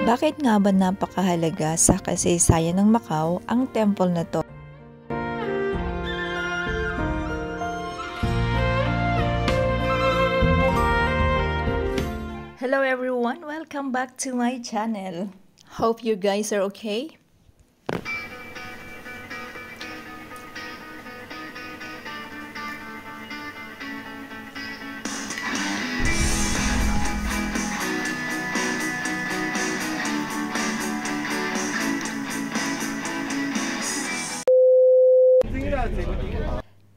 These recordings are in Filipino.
Bakit nga ba napakahalaga sa kasaysayan ng Macau ang temple na to? Hello everyone! Welcome back to my channel. Hope you guys are okay.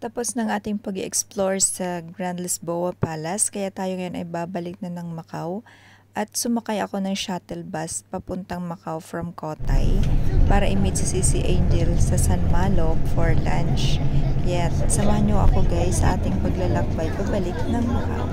Tapos ng ating pag-explore sa Grand Lisboa Palace, kaya tayo ngayon ay babalik na ng Macau at sumakay ako ng shuttle bus papuntang Macau from Cotai para i-meet si Sisi Angel sa San Malo for lunch. Kaya samahan nyo ako guys sa ating paglalakbay pabalik ng Macau.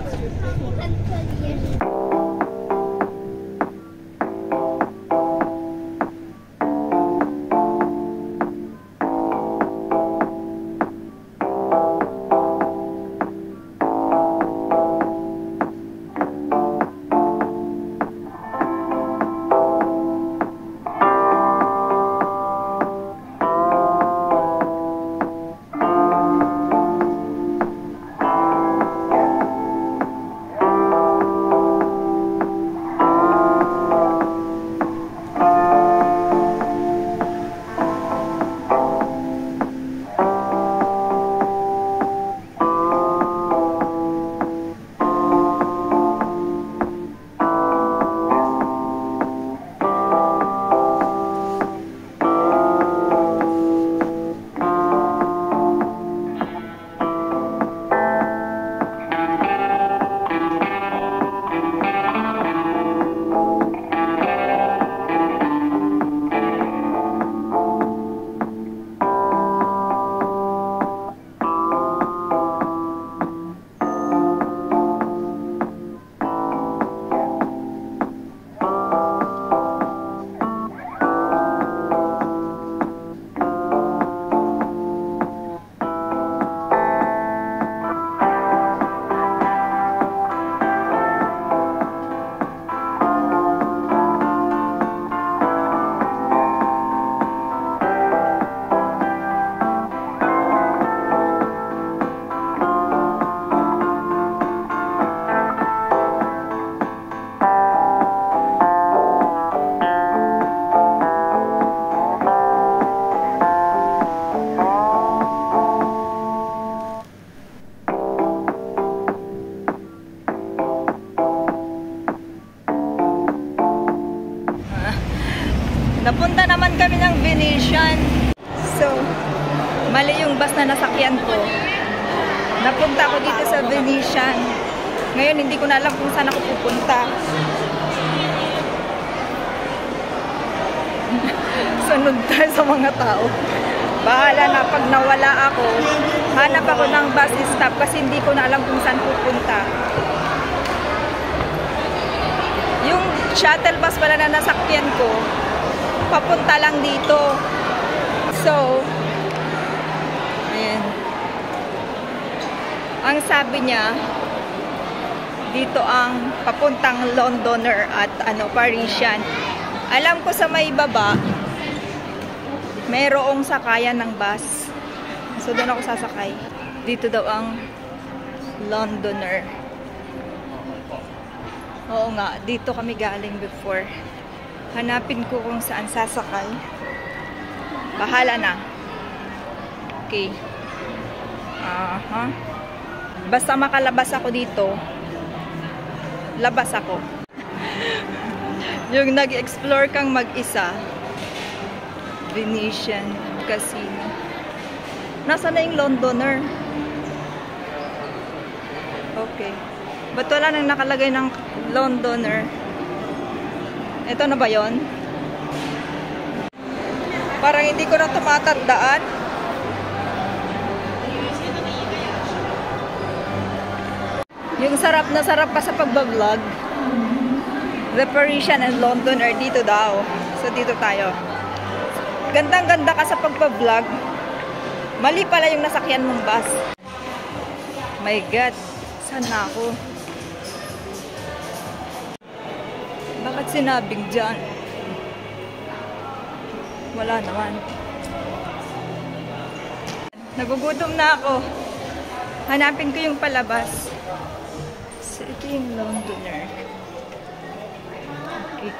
Napunta naman kami ng Venetian. So, mali yung bus na nasakyan ko. Napunta ako dito sa Venetian. Ngayon, hindi ko na alam kung saan ako pupunta. Sunod tayo sa mga tao. Bahala na, pag nawala ako, hanap ako ng bus stop kasi hindi ko na alam kung saan pupunta. Yung shuttle bus pala na nasakyan ko, papunta lang dito. So, ayan. Ang sabi niya, dito ang papuntang Londoner at Parisian. Alam ko sa may baba, mayroong sakayan ng bus. So, doon ako sasakay. Dito daw ang Londoner. Oo nga, dito kami galing before. Hanapin ko kung saan sasakay. Bahala na. Okay. Basta makalabas ako dito, labas ako. Yung nag-explore kang mag-isa, Venetian Casino. Nasaan na yung Londoner? Okay. Ba't wala nang nakalagay ng Londoner? Ito na ba yon? Parang hindi ko na tumatandaan. Yung sarap na sarap pa sa pagbablog. The Parisian and Londoner dito daw. So dito tayo. Gandang-ganda ka sa pagbablog. Mali pala yung nasakyan mong bus. My God. Saan na ako? Bakit sinabing dyan? Wala naman. Nagugutom na ako. Hanapin ko yung palabas. So, ito yung Londoner. Okay.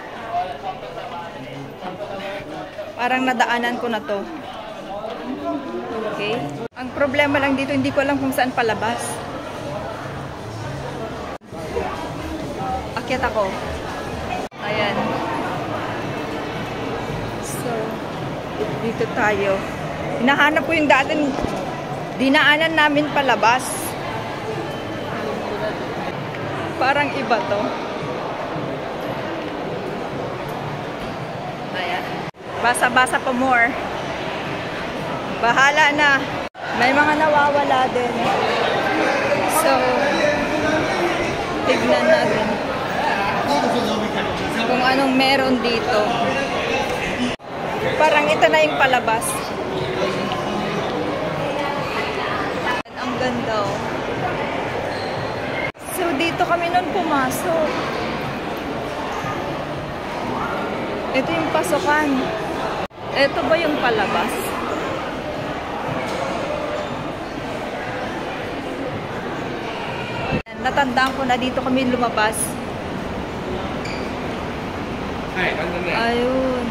Parang nadaanan ko na to. Okay. Ang problema lang dito, hindi ko alam kung saan palabas. Akyat ako. Ayan. So, dito tayo. Hinahanap ko yung dating dinaanan namin palabas. Parang iba to. Ayan. Basa-basa pa more. Bahala na. May mga nawawala din. So, tignan natin kung anong meron dito. Parang ito na yung palabas. Ang ganda oh. So, dito kami nun pumasok. Ito yung pasukan. Ito ba yung palabas? Natandaan ko na dito kami lumabas. Ayun.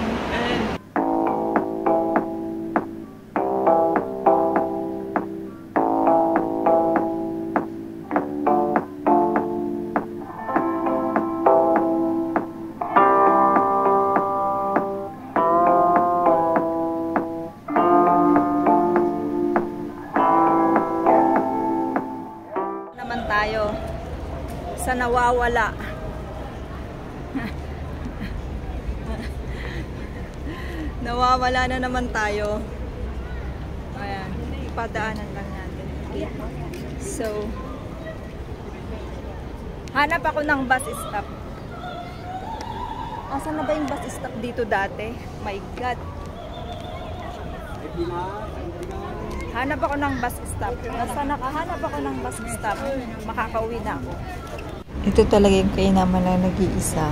Tayo sa nawawala. Nawawala na naman tayo. Ayan, padaanan lang natin. So, hanap ako ng bus stop. Asan na ba yung bus stop dito dati? My God. Hanap ako ng bus stop. Basta nakahanap ako ng bus stop, makakauwi na ako. Ito talaga yung kainaman na nag-iisa.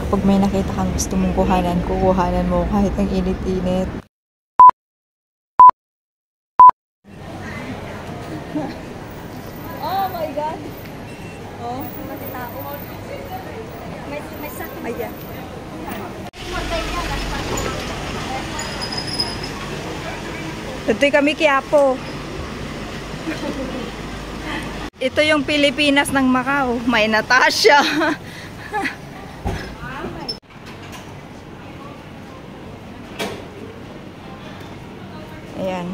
Kapag may nakita kang gusto mong kuhanan, kukuhanan mo kahit ang init-init. Oh my God! Oh, nakita ako. May sakit. Ayan. Dito kami Quiapo. Ito yung Pilipinas ng Macau. May Natasha. Ayan.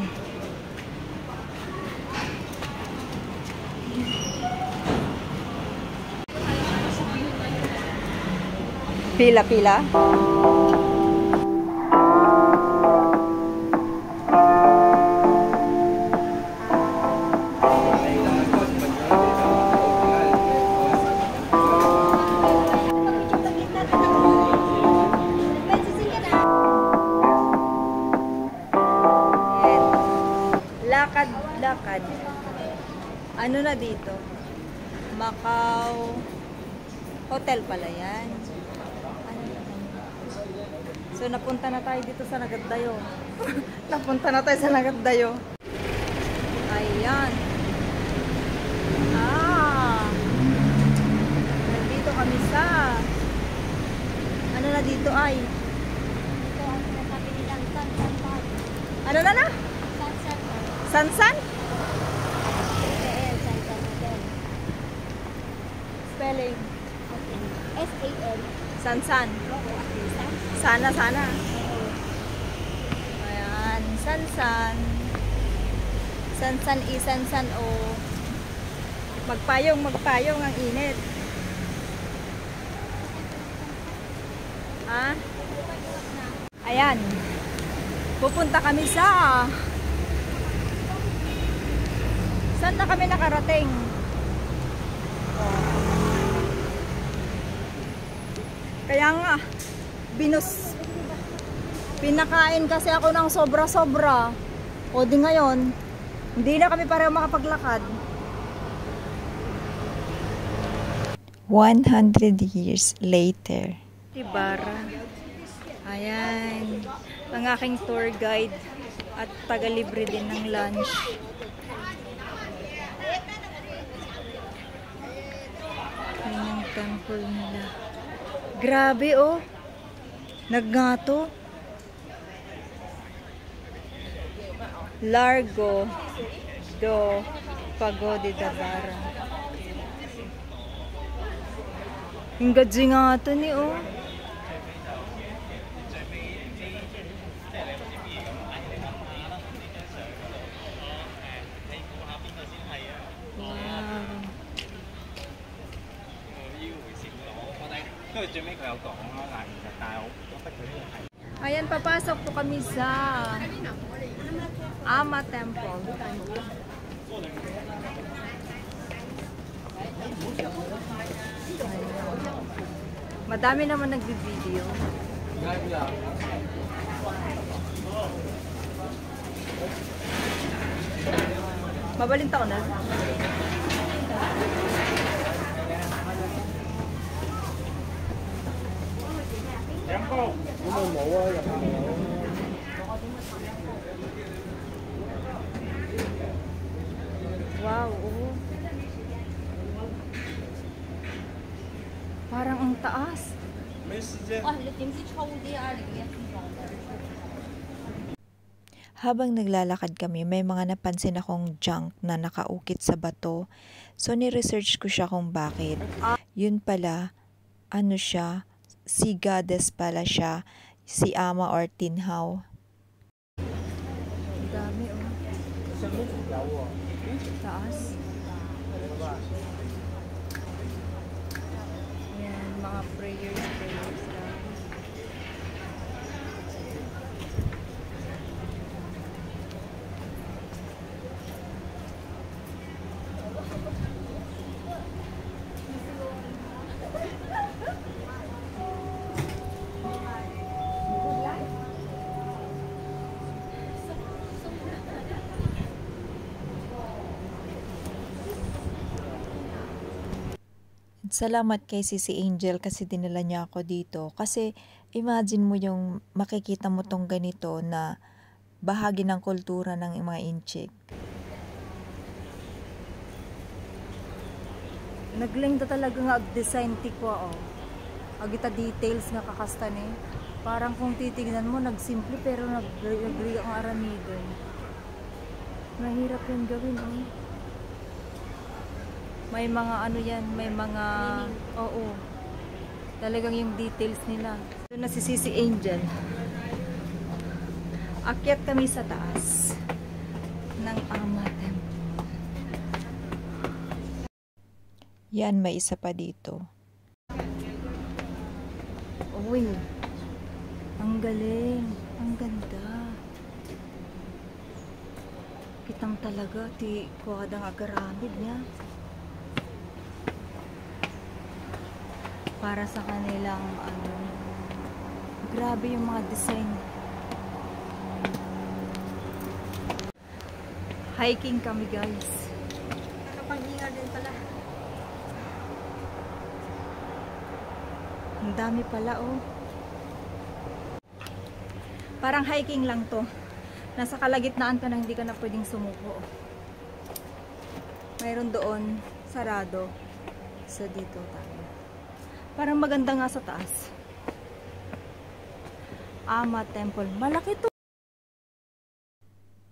Pila-pila. Lakad. Ano na dito? Macau Hotel pala yan. So napunta na tayo dito sa Nagaddayo. Napunta na tayo sa Nagaddayo. Ayan. Nandito kami sa ano na dito ay? Ito ang sinasabi nilang Sansan Park. Ano na? Sansan? Spelling? S-A-N. Sansan. Sana. Ayan. Sansan. Sansan Sansan o. Magpayong ang init. Ha? Ayan. Pupunta kami sa saan na kami nakarating? Kaya nga, pinakain kasi ako ng sobra-sobra. O di ngayon, hindi na kami pareho makapaglakad. 100 years later. Ibarra. Ayan, ang aking tour guide at taga-libre din ng lunch. Ayan yung temple nila. Grabe oh, naggato. Largo do Pagode da Bara. Yung gadzi nga ito ni oh. Ayan, papasok po kami sa Ama Temple. Madami naman nagbi-video. Mabalinta ko na. Wow, oh. Parang ang taas. Habang naglalakad kami, may mga napansin akong junk na nakaukit sa bato. So, ni-research ko siya kung bakit. Yun pala, ano siya, si goddess pala siya, si Ama or Tinhaw. Dami oh. Taas. Yan, mga prayers lang. Salamat kay Sisi Angel kasi dinala niya ako dito. Kasi imagine mo yung makikita mo tong ganito na bahagi ng kultura ng mga Inchik. Naglingta talaga nga design ti ko oh. Agita details nga kakasta ni. Parang kung titignan mo nagsimple pero nagri ang aramidan. Mahirap yung gawin oh. May mga ano yan, may mga, oo, talagang yung details nila. Ito na si Sisi Angel. Akyat kami sa taas ng Ama Temple. Yan, may isa pa dito. Uy, ang galing, ang ganda. Kitang talaga, ti kuwadang agaramid niya. Para sa kanilang ano, grabe yung mga design. Hiking kami guys. Nakapanghinga din pala. Ang dami pala oh. Parang hiking lang to. Nasa kalagitnaan ka na hindi ka na pwedeng sumuko. Mayroon doon sarado. So dito tayo. Parang maganda nga sa taas. Ama Temple. Malaki to.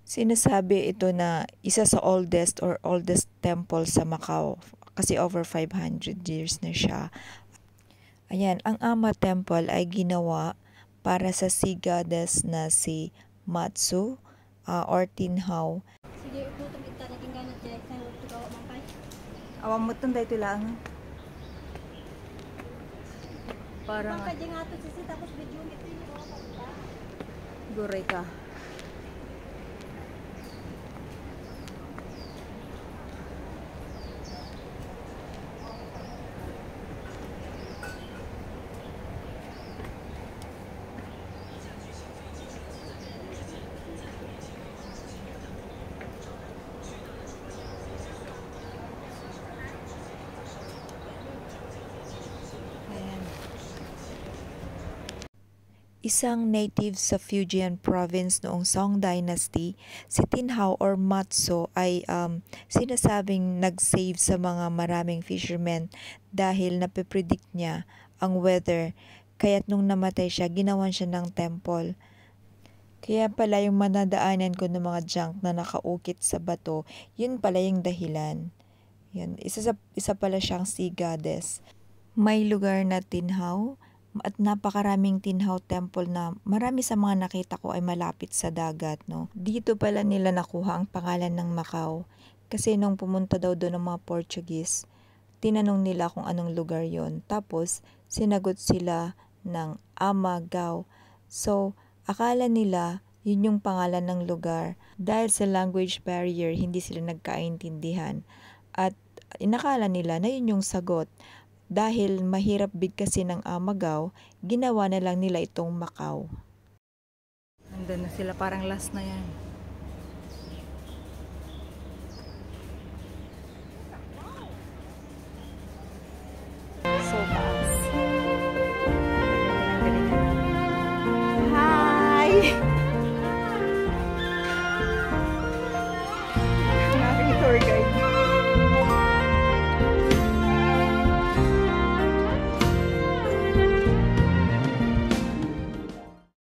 Sinasabi ito na isa sa oldest temple sa Macau. Kasi over 500 years na siya. Ayan, ang Ama Temple ay ginawa para sa sea goddess na si Matsu or Tinhaw. Sige, ututong ita na tingganat dyan. Saan ito ka mamay? Awang mo itong dahito lang. Parang Baka dyan nga ito sisi tapos video nito yung guray ka. Isang native sa Fujian province noong Song Dynasty, si Tinhao or Matso ay sinasabing nag-save sa mga maraming fishermen dahil napipredict niya ang weather. Kaya't nung namatay siya, ginawan siya ng temple. Kaya pala yung manadaanan ko ng mga junk na nakaukit sa bato, yun pala yung dahilan. Yan, isa pala siyang sea goddess. May lugar na Tinhao at napakaraming Tinhao temple na marami sa mga nakita ko ay malapit sa dagat, no. Dito pala nila nakuha ang pangalan ng Macau kasi nung pumunta daw doon ng mga Portuguese, tinanong nila kung anong lugar yon. Tapos sinagot sila ng Amagao. So akala nila yun yung pangalan ng lugar. Dahil sa language barrier, hindi sila nagkaintindihan. At inakala nila na yun yung sagot. Dahil mahirap bigkasin ng Amagao, ginawa na lang nila itong Macau. Nandun na sila, parang last na yan. So, taas.